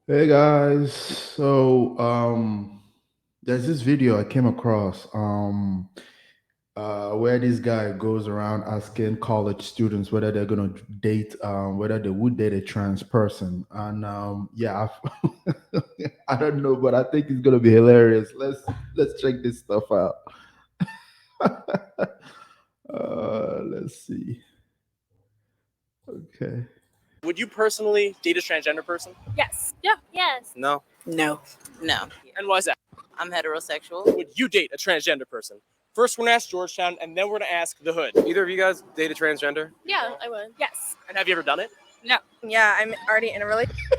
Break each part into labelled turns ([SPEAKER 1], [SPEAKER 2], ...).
[SPEAKER 1] Hey guys, there's this video I came across where this guy goes around asking college students whether they're gonna date whether they would date a trans person, and I don't know, but I think it's gonna be hilarious. Let's check this stuff out. Let's see. Okay.
[SPEAKER 2] Would you personally date a transgender person?
[SPEAKER 3] Yes. Yeah. Yes.
[SPEAKER 2] No.
[SPEAKER 4] No. No.
[SPEAKER 2] And why is that?
[SPEAKER 4] I'm heterosexual.
[SPEAKER 2] Would you date a transgender person? First, we're gonna ask Georgetown, and then we're gonna ask the Hood. Either of you guys date a transgender?
[SPEAKER 3] Yeah, I would. Yes.
[SPEAKER 2] And have you ever done it?
[SPEAKER 3] No. Yeah, I'm already in a relationship.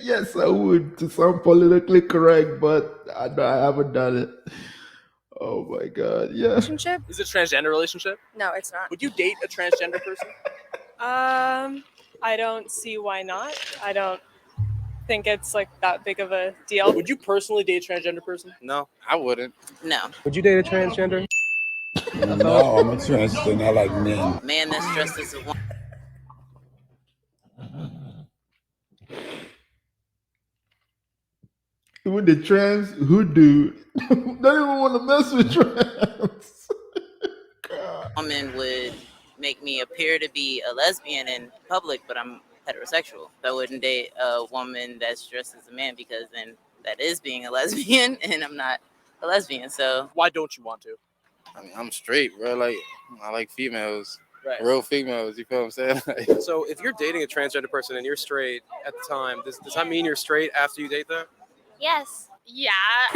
[SPEAKER 1] Yes, I would, to sound politically correct, but I haven't done it. Oh my god, yeah.
[SPEAKER 2] Is it a transgender relationship?
[SPEAKER 3] No, it's not.
[SPEAKER 2] Would you date a transgender person?
[SPEAKER 5] I don't see why not. I don't think it's like that big of a deal.
[SPEAKER 2] Would you personally date a transgender person?
[SPEAKER 6] No, I wouldn't.
[SPEAKER 4] No.
[SPEAKER 2] Would you date a transgender?
[SPEAKER 7] No, I'm a transgender. I like men.
[SPEAKER 4] Man that's dressed as a woman.
[SPEAKER 1] Even the trans hoodoo don't even want to mess with trans. God.
[SPEAKER 4] Woman would make me appear to be a lesbian in public, but I'm heterosexual. I wouldn't date a woman that's dressed as a man because then that is being a lesbian, and I'm not a lesbian. So
[SPEAKER 2] Why don't you want to?
[SPEAKER 6] I mean, I'm straight, bro. Like, I like females,
[SPEAKER 2] Right.
[SPEAKER 6] real females. You feel what I'm saying? Like,
[SPEAKER 2] So if you're dating a transgender person and you're straight at the time, does that mean you're straight after you date them?
[SPEAKER 3] Yes. Yeah.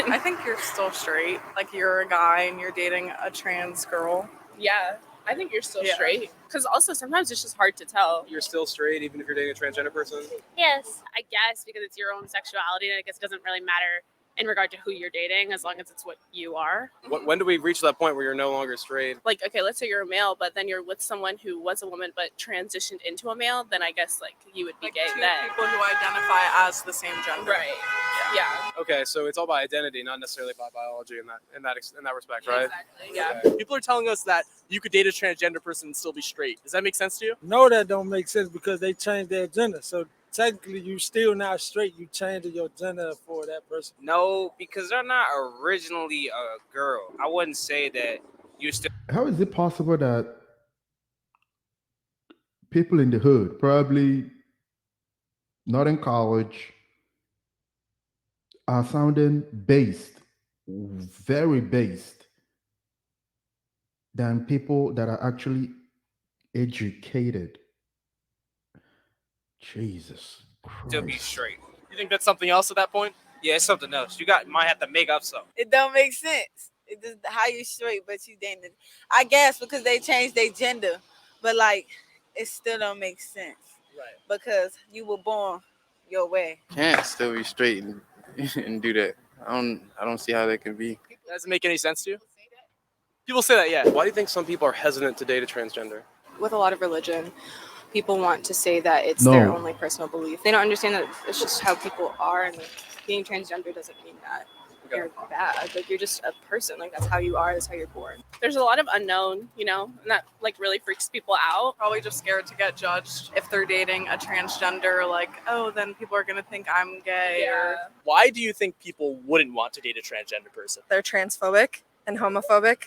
[SPEAKER 5] I think you're still straight. Like you're a guy and you're dating a trans girl.
[SPEAKER 8] Yeah, I think you're still
[SPEAKER 5] Yeah.
[SPEAKER 8] straight. Because also sometimes it's just hard to tell.
[SPEAKER 2] You're still straight even if you're dating a transgender person?
[SPEAKER 3] Yes.
[SPEAKER 8] I guess because it's your own sexuality, and I guess it doesn't really matter in regard to who you're dating as long as it's what you are.
[SPEAKER 2] When do we reach that point where you're no longer straight?
[SPEAKER 8] Like, okay, let's say you're a male, but then you're with someone who was a woman but transitioned into a male, then I guess like you would be
[SPEAKER 5] Like
[SPEAKER 8] gay
[SPEAKER 5] two
[SPEAKER 8] then.
[SPEAKER 5] people who identify as the same gender.
[SPEAKER 8] Right. Yeah.
[SPEAKER 2] Okay, so it's all by identity, not necessarily by biology in that respect, right?
[SPEAKER 8] Exactly. Yeah.
[SPEAKER 2] Okay. People are telling us that you could date a transgender person and still be straight. Does that make sense to you?
[SPEAKER 9] No, that don't make sense because they changed their gender. So technically, you still not straight. You changing your gender for that person.
[SPEAKER 10] No, because they're not originally a girl. I wouldn't say that you still.
[SPEAKER 1] How is it possible that people in the hood, probably not in college, are sounding based, very based, than people that are actually educated? Jesus
[SPEAKER 10] Still be
[SPEAKER 1] Christ.
[SPEAKER 10] straight.
[SPEAKER 2] You think that's something else at that point?
[SPEAKER 10] Yeah, it's something else. Might have to make up something.
[SPEAKER 4] it don't make sense. It just how you straight, but you dating. I guess because they changed their gender, but like it still don't make sense
[SPEAKER 2] Right.
[SPEAKER 4] because you were born your way.
[SPEAKER 6] can't still be straight and do that. I don't see how that can be.
[SPEAKER 2] That doesn't make any sense to you? People say that, yeah. Why do you think some people are hesitant to date a transgender?
[SPEAKER 5] With a lot of religion, people want to say that it's their
[SPEAKER 1] No.
[SPEAKER 5] only personal belief. They don't understand that it's just how people are, and like, being transgender doesn't mean that you're bad. Like you're just a person. Like that's how you are. That's how you're born.
[SPEAKER 8] There's a lot of unknown, and that like really freaks people out.
[SPEAKER 5] Probably just scared to get judged if they're dating a transgender. Like, oh, then people are gonna think I'm gay, or
[SPEAKER 2] Why do you think people wouldn't want to date a transgender person?
[SPEAKER 3] They're transphobic and homophobic.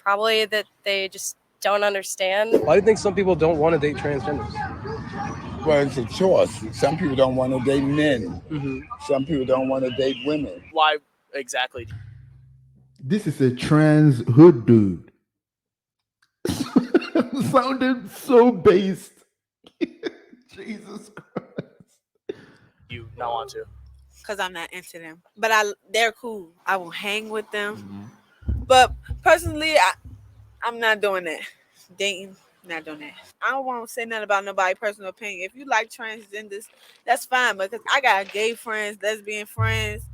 [SPEAKER 3] Probably that they just don't understand.
[SPEAKER 2] Why do you think some people don't want to date transgenders?
[SPEAKER 7] Well, it's a choice. Some people don't want to date men.
[SPEAKER 2] Mm-hmm.
[SPEAKER 7] Some people don't want to date women.
[SPEAKER 2] Why exactly?
[SPEAKER 1] This is a trans hood dude. Sounded so based. Jesus Christ.
[SPEAKER 2] You not want to?
[SPEAKER 4] Cause I'm not into them, but they're cool. I will hang with them,
[SPEAKER 1] Mm-hmm.
[SPEAKER 4] but personally, I'm not doing that. Dating, not doing that. I don't want to say nothing about nobody's personal opinion. If you like transgenders, that's fine. Because I got gay friends, lesbian friends.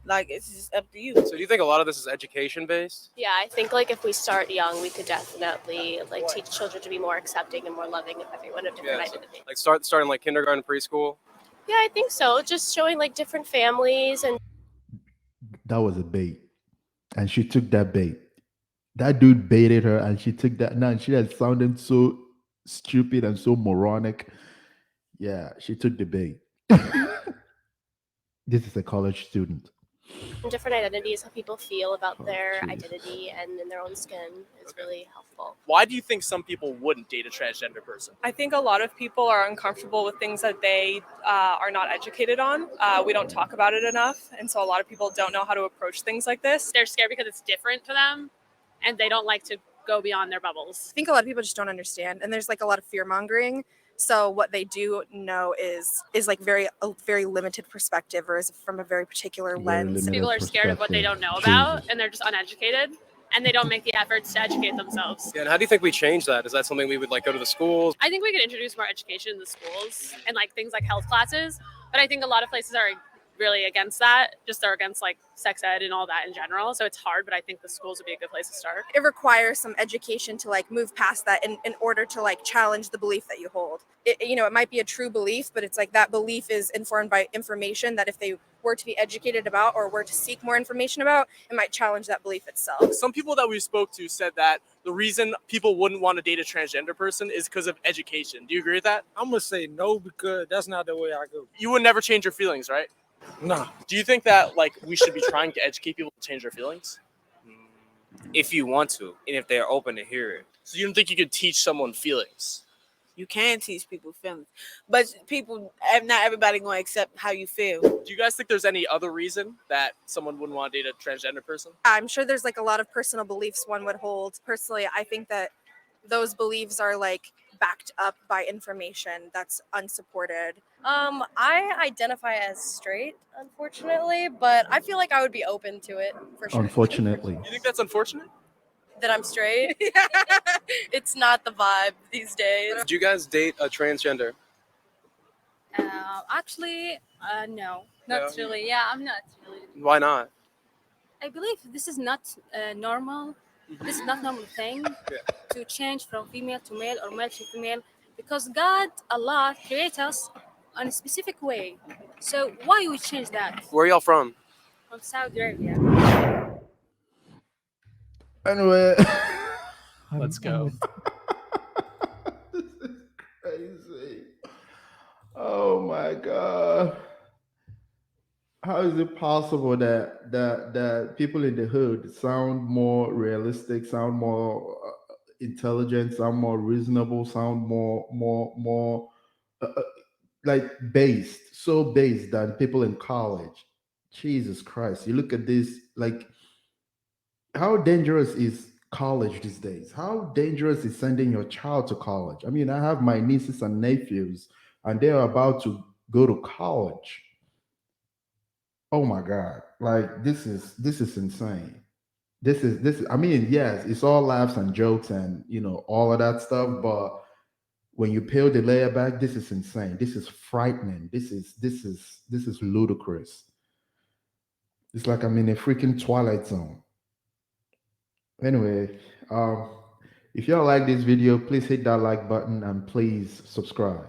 [SPEAKER 4] Like it's just up to you.
[SPEAKER 2] So do you think a lot of this is education based?
[SPEAKER 3] Yeah, I think like if we start young, we could definitely like teach children to be more accepting and more loving of everyone of different
[SPEAKER 2] Yeah, so,
[SPEAKER 3] identities.
[SPEAKER 2] like starting like kindergarten, preschool.
[SPEAKER 3] Yeah, I think so. Just showing like different families and
[SPEAKER 1] That was a bait. And she took that bait. That dude baited her and she took that. Now she had sounded so stupid and so moronic. Yeah, she took the bait. This is a college student.
[SPEAKER 3] Different identities, how people feel about
[SPEAKER 1] Oh,
[SPEAKER 3] their
[SPEAKER 1] jeez.
[SPEAKER 3] identity and in their own skin is really helpful.
[SPEAKER 2] Why do you think some people wouldn't date a transgender person?
[SPEAKER 5] I think a lot of people are uncomfortable with things that they are not educated on. We don't talk about it enough, and so a lot of people don't know how to approach things like this.
[SPEAKER 8] They're scared because it's different to them and they don't like to go beyond their bubbles.
[SPEAKER 5] I think a lot of people just don't understand, and there's like a lot of fear mongering. So what they do know is like a very limited perspective, or is from a very particular
[SPEAKER 1] Very
[SPEAKER 5] lens.
[SPEAKER 1] limited
[SPEAKER 8] People are scared of what they
[SPEAKER 1] perspective.
[SPEAKER 8] don't know about
[SPEAKER 1] Jesus.
[SPEAKER 8] and they're just uneducated and they don't make the efforts to educate themselves.
[SPEAKER 2] Yeah, and how do you think we change that? Is that something we would like go to the schools?
[SPEAKER 8] I think we could introduce more education in the schools and like things like health classes, but I think a lot of places are really against that. Just they're against like sex ed and all that in general. So it's hard, but I think the schools would be a good place to start.
[SPEAKER 5] It requires some education to like move past that in order to like challenge the belief that you hold. It might be a true belief, but it's like that belief is informed by information that if they were to be educated about or were to seek more information about, it might challenge that belief itself.
[SPEAKER 2] Some people that we spoke to said that the reason people wouldn't want to date a transgender person is because of education. Do you agree with that?
[SPEAKER 9] I'm gonna say no because that's not the way I go.
[SPEAKER 2] You would never change your feelings, right?
[SPEAKER 9] Nah.
[SPEAKER 2] Do you think that like we should be trying to educate people to change their feelings?
[SPEAKER 10] If you want to, and if they're open to hear it.
[SPEAKER 2] So you don't think you could teach someone feelings?
[SPEAKER 4] You can teach people feelings, but not everybody gonna accept how you feel.
[SPEAKER 2] Do you guys think there's any other reason that someone wouldn't want to date a transgender person?
[SPEAKER 5] I'm sure there's like a lot of personal beliefs one would hold. Personally, I think that those beliefs are like backed up by information that's unsupported.
[SPEAKER 3] I identify as straight, unfortunately, but I feel like I would be open to it for sure.
[SPEAKER 1] Unfortunately.
[SPEAKER 2] You think that's unfortunate?
[SPEAKER 3] That I'm straight. It's not the vibe these days.
[SPEAKER 2] Do you guys date a transgender?
[SPEAKER 11] Actually, no,
[SPEAKER 2] not
[SPEAKER 11] not really. Yeah, I'm not really.
[SPEAKER 2] Why not?
[SPEAKER 11] I believe this is not normal. This is not normal thing to change from female to male or male to female, because God, Allah, create us in a specific way. So why we change that?
[SPEAKER 2] Where are y'all from?
[SPEAKER 11] From Saudi Arabia.
[SPEAKER 1] Anyway.
[SPEAKER 2] Let's go.
[SPEAKER 1] This is crazy. Oh my God. How is it possible that people in the hood sound more realistic, sound more intelligent, sound more reasonable, sound more like so based than people in college? Jesus Christ. You look at this, like, how dangerous is college these days? How dangerous is sending your child to college? I mean, I have my nieces and nephews, and they're about to go to college. Oh my God. Like, this is insane. This is, I mean, yes, it's all laughs and jokes and, all of that stuff. But when you peel the layer back, this is insane. This is frightening. This is ludicrous. It's like I'm in a freaking Twilight Zone. Anyway, if y'all like this video, please hit that like button and please subscribe.